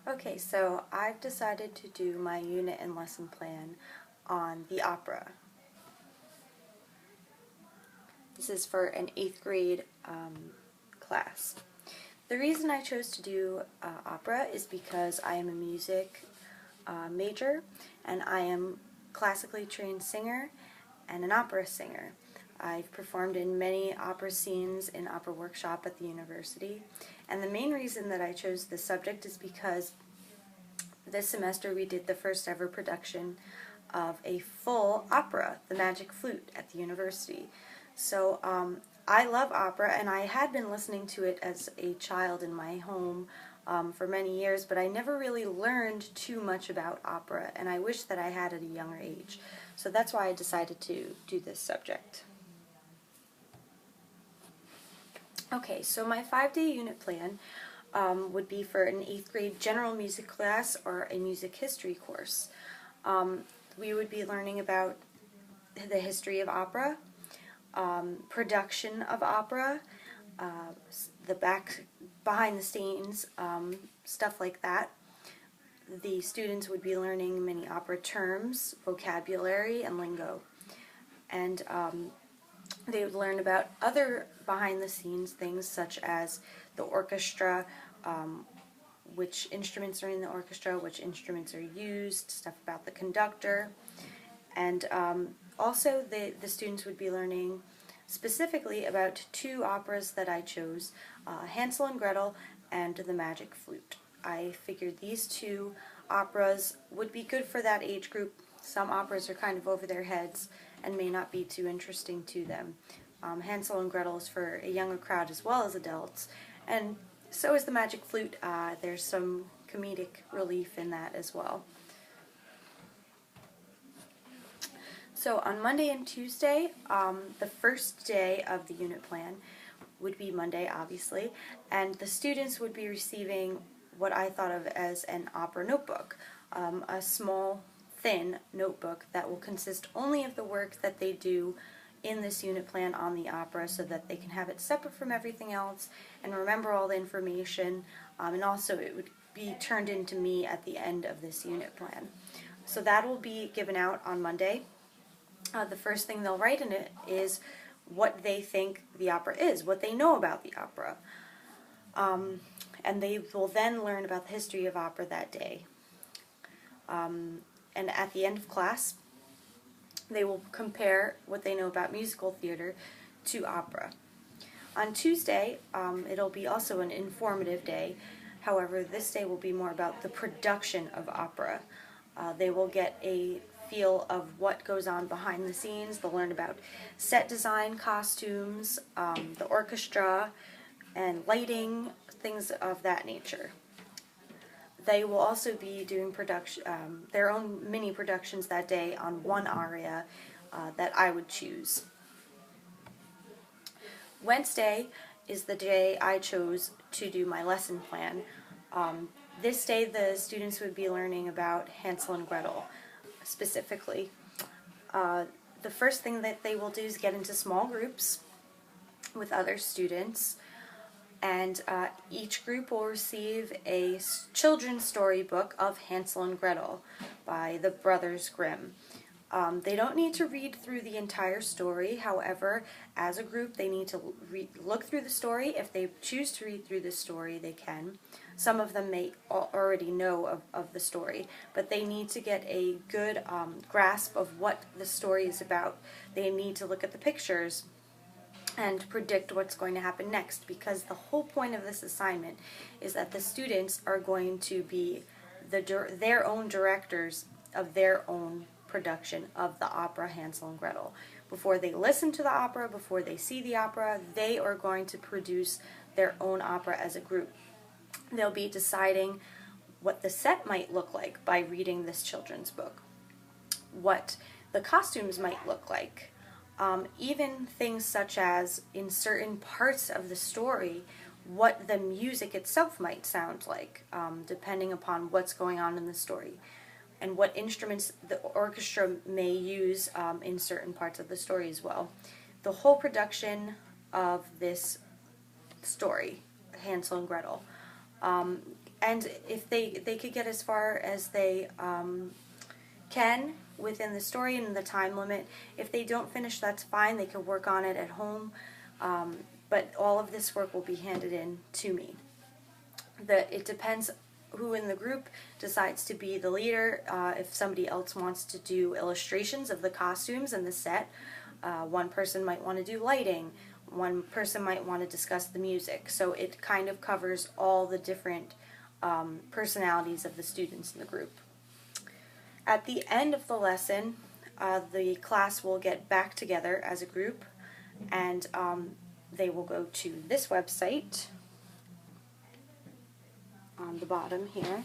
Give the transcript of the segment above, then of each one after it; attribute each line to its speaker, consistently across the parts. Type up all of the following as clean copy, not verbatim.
Speaker 1: Okay, so I've decided to do my unit and lesson plan on the opera. This is for an 8th grade class. The reason I chose to do opera is because I am a music major and I am classically trained singer and an opera singer. I've performed in many opera scenes in opera workshop at the university, and the main reason that I chose this subject is because this semester we did the first ever production of a full opera, The Magic Flute, at the university. So I love opera, and I had been listening to it as a child in my home for many years, but I never really learned too much about opera, and I wish that I had at a younger age. So that's why I decided to do this subject. Okay, so my 5-day unit plan would be for an 8th grade general music class or a music history course. We would be learning about the history of opera, production of opera, the behind the scenes, stuff like that. The students would be learning many opera terms, vocabulary, and lingo. And they would learn about other behind-the-scenes things such as the orchestra, which instruments are in the orchestra, which instruments are used, stuff about the conductor. And also the students would be learning specifically about 2 operas that I chose, Hansel and Gretel and The Magic Flute. I figured these 2 operas would be good for that age group. Some operas are kind of over their heads and may not be too interesting to them. Hansel and Gretel is for a younger crowd as well as adults, and so is The Magic Flute. There's some comedic relief in that as well. So on Monday and Tuesday, the first day of the unit plan would be Monday, obviously, and the students would be receiving what I thought of as an opera notebook, a small, thin notebook that will consist only of the work that they do in this unit plan on the opera, so that they can have it separate from everything else and remember all the information, and also it would be turned into me at the end of this unit plan. So that will be given out on Monday. The first thing they'll write in it is what they think the opera is, what they know about the opera. And they will then learn about the history of opera that day. And at the end of class, they will compare what they know about musical theater to opera. On Tuesday, it'll be also an informative day. However, this day will be more about the production of opera. They will get a feel of what goes on behind the scenes. They'll learn about set design, costumes, the orchestra, and lighting, things of that nature. They will also be doing their own mini productions that day on one aria that I would choose. Wednesday is the day I chose to do my lesson plan. This day the students would be learning about Hansel and Gretel specifically. The first thing that they will do is get into small groups with other students, and each group will receive a children's storybook of Hansel and Gretel by the Brothers Grimm. They don't need to read through the entire story. However, as a group, they need to look through the story. If they choose to read through the story, they can. Some of them may already know of the story, but they need to get a good grasp of what the story is about. They need to look at the pictures and predict what's going to happen next, because the whole point of this assignment is that the students are going to be their own directors of their own production of the opera Hansel and Gretel. Before they listen to the opera, before they see the opera, they are going to produce their own opera as a group. They'll be deciding what the set might look like by reading this children's book, what the costumes might look like, even things such as, in certain parts of the story, what the music itself might sound like, depending upon what's going on in the story, and what instruments the orchestra may use in certain parts of the story as well. The whole production of this story, Hansel and Gretel, And if they could get as far as they can within the story and the time limit. If they don't finish, that's fine. They can work on it at home. But all of this work will be handed in to me. It depends who in the group decides to be the leader. If somebody else wants to do illustrations of the costumes and the set, one person might want to do lighting. One person might want to discuss the music. So it kind of covers all the different personalities of the students in the group. At the end of the lesson, the class will get back together as a group, and they will go to this website on the bottom here,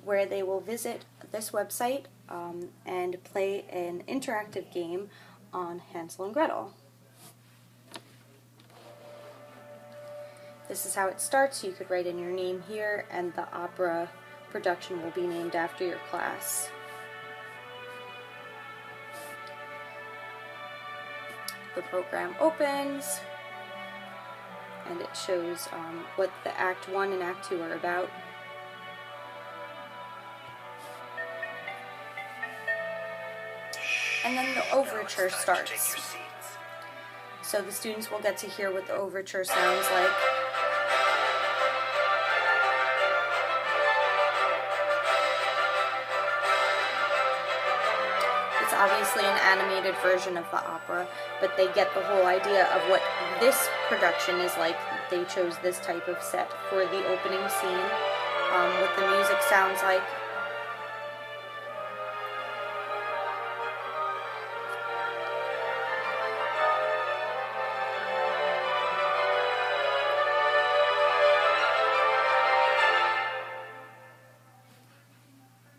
Speaker 1: where they will visit this website and play an interactive game on Hansel and Gretel. This is how it starts. You could write in your name here, and the opera production will be named after your class. The program opens, and it shows what the Act 1 and Act 2 are about. And then the overture starts. So the students will get to hear what the overture sounds like. It's obviously an animated version of the opera, but they get the whole idea of what this production is like. They chose this type of set for the opening scene, what the music sounds like.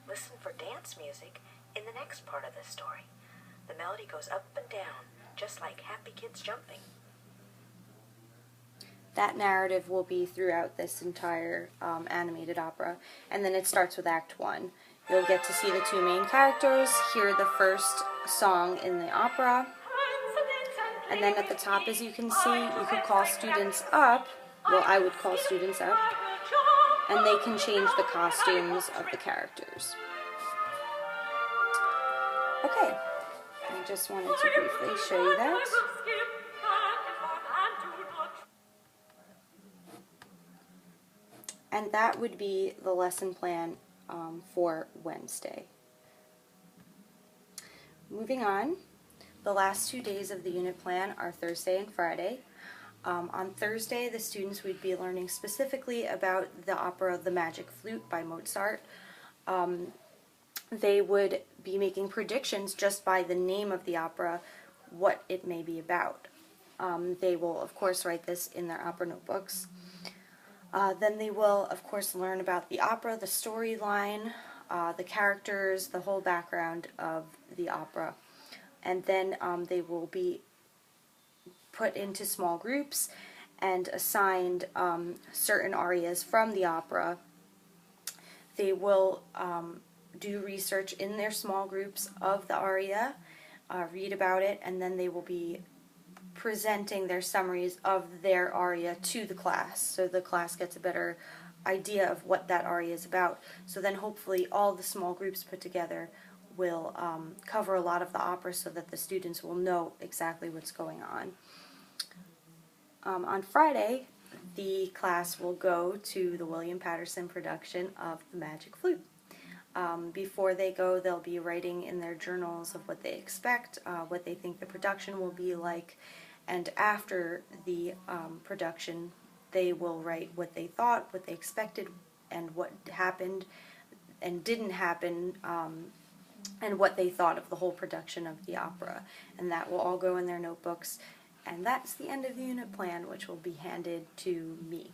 Speaker 2: Listen for dance music in the next part of the story. The melody goes up and down, just like happy kids jumping.
Speaker 1: That narrative will be throughout this entire animated opera, and then it starts with Act 1. You'll get to see the two main characters, hear the first song in the opera, and then at the top, as you can see, you could call students up. Well, I would call students up, and they can change the costumes of the characters. Okay, I just wanted to briefly show you that. And that would be the lesson plan for Wednesday. Moving on, the last 2 days of the unit plan are Thursday and Friday. On Thursday, the students would be learning specifically about the opera The Magic Flute by Mozart. They would be making predictions just by the name of the opera, what it may be about. They will, of course, write this in their opera notebooks. Then they will, of course, learn about the opera, the storyline, the characters, the whole background of the opera. And then they will be put into small groups and assigned certain arias from the opera. They will do research in their small groups of the aria, read about it, and then they will be presenting their summaries of their aria to the class, so the class gets a better idea of what that aria is about. So then hopefully all the small groups put together will cover a lot of the opera so that the students will know exactly what's going on. On Friday, the class will go to the William Patterson production of The Magic Flute. Before they go, they'll be writing in their journals of what they expect, what they think the production will be like, and after the production, they will write what they thought, what they expected, and what happened and didn't happen, and what they thought of the whole production of the opera. And that will all go in their notebooks. And that's the end of the unit plan, which will be handed to me.